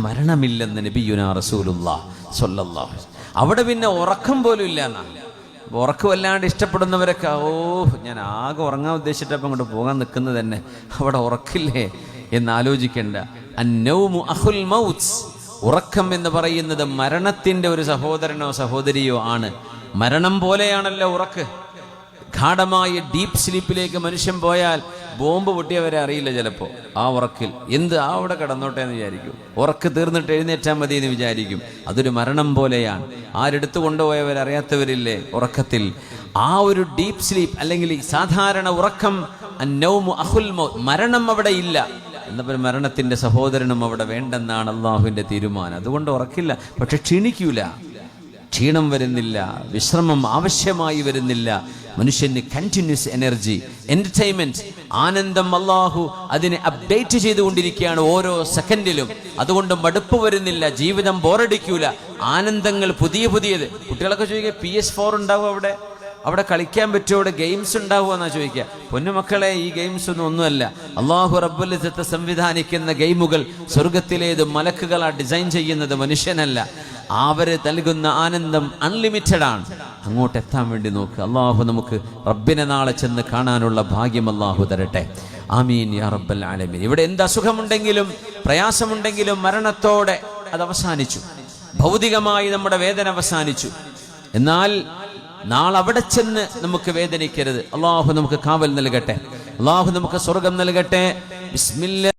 മരണമില്ലെന്ന് നബിയുനാ റസൂലുള്ളാഹി സ്വല്ലല്ലാഹു അലൈഹി വസല്ലം. അവിടെ പിന്നെ ഉറക്കം പോലും ഇല്ല എന്നാണ്. ഉറക്കം വല്ലാണ്ട് ഇഷ്ടപ്പെടുന്നവരൊക്കെ ഞാൻ ആകെ ഉറങ്ങാൻ ഉദ്ദേശിച്ചിട്ടപ്പം അങ്ങോട്ട് പോകാൻ നിൽക്കുന്നത് തന്നെ, അവിടെ ഉറക്കില്ലേ എന്നാലോചിക്കേണ്ട. അന്നൗമു അഖുൽ മൗത്ത്, ഉറക്കം എന്ന് പറയുന്നത് മരണത്തിൻ്റെ ഒരു സഹോദരനോ സഹോദരിയോ ആണ്. മരണം പോലെയാണല്ലോ ഉറക്ക്. ഗാഢമായ ഡീപ്പ് സ്ലീപ്പിലേക്ക് മനുഷ്യൻ പോയാൽ ബോംബ് പൊട്ടിയവരെ അറിയില്ല ചിലപ്പോൾ. ആ ഉറക്കിൽ അവിടെ കിടന്നോട്ടെ എന്ന് വിചാരിക്കും. ഉറക്ക് തീർന്നിട്ട് എഴുന്നേറ്റാൽ മതി എന്ന് വിചാരിക്കും. അതൊരു മരണം പോലെയാണ്. ആരെടുത്തു കൊണ്ടുപോയവരറിയാത്തവരില്ലേ ഉറക്കത്തിൽ. ആ ഒരു ഡീപ്പ് സ്ലീപ്പ് അല്ലെങ്കിൽ സാധാരണ ഉറക്കം, അന്നൗമു അഖുൽ മൗത്ത്, മരണം അവിടെ ഇല്ല. എന്നപ്പോൾ മരണത്തിൻ്റെ സഹോദരനും അവിടെ വേണ്ടെന്നാണ് അള്ളാഹുവിൻ്റെ തീരുമാനം. അതുകൊണ്ട് ഉറക്കില്ല, പക്ഷെ ക്ഷീണിക്കൂല, ക്ഷീണം വരുന്നില്ല, വിശ്രമം ആവശ്യമായി വരുന്നില്ല. മനുഷ്യന് കണ്ടിന്യൂസ് എനർജി, എന്റർടൈൻമെന്റ്, ആനന്ദം അള്ളാഹു അതിനെ അപ്ഡേറ്റ് ചെയ്തുകൊണ്ടിരിക്കുകയാണ് ഓരോ സെക്കൻഡിലും. അതുകൊണ്ട് മടുപ്പ് വരുന്നില്ല, ജീവിതം ബോറടിക്കൂല, ആനന്ദങ്ങൾ പുതിയത്. കുട്ടികളൊക്കെ ചോദിക്കുക PS4 ഉണ്ടാവും അവിടെ കളിക്കാൻ പറ്റുമോ, അവിടെ ഗെയിംസ് ഉണ്ടാവുമോ എന്നാ ചോദിക്കുക. പൊന്നുമക്കളെ, ഈ ഗെയിംസ് ഒന്നുമല്ല. അള്ളാഹു റബ്ബുൽ ഇസ്സത്ത് സംവിധാനിക്കുന്ന ഗെയിമുകൾ സ്വർഗത്തിലേത് മലക്കുകളാ ഡിസൈൻ ചെയ്യുന്നത്, മനുഷ്യനല്ല. അവര് നൽകുന്ന ആനന്ദം അൺലിമിറ്റഡ് ആണ്. അങ്ങോട്ട് എത്താൻ വേണ്ടി നോക്കുക. അള്ളാഹു നമുക്ക് റബ്ബിനെ നാളെ ചെന്ന് കാണാനുള്ള ഭാഗ്യം അള്ളാഹു തരട്ടെ. ആമീൻ യാ റബ്ബൽ ആലമീൻ. ഇവിടെ എന്ത് അസുഖമുണ്ടെങ്കിലും പ്രയാസമുണ്ടെങ്കിലും മരണത്തോടെ അത് അവസാനിച്ചു. ഭൗതികമായി നമ്മുടെ വേദന അവസാനിച്ചു. എന്നാൽ നാളെ അവിടെ ചെന്ന് നമുക്ക് വേദനിക്കരുത്. അള്ളാഹു നമുക്ക് കാവൽ നൽകട്ടെ. അള്ളാഹു നമുക്ക് സ്വർഗം നൽകട്ടെ. ബിസ്മില്ലാ.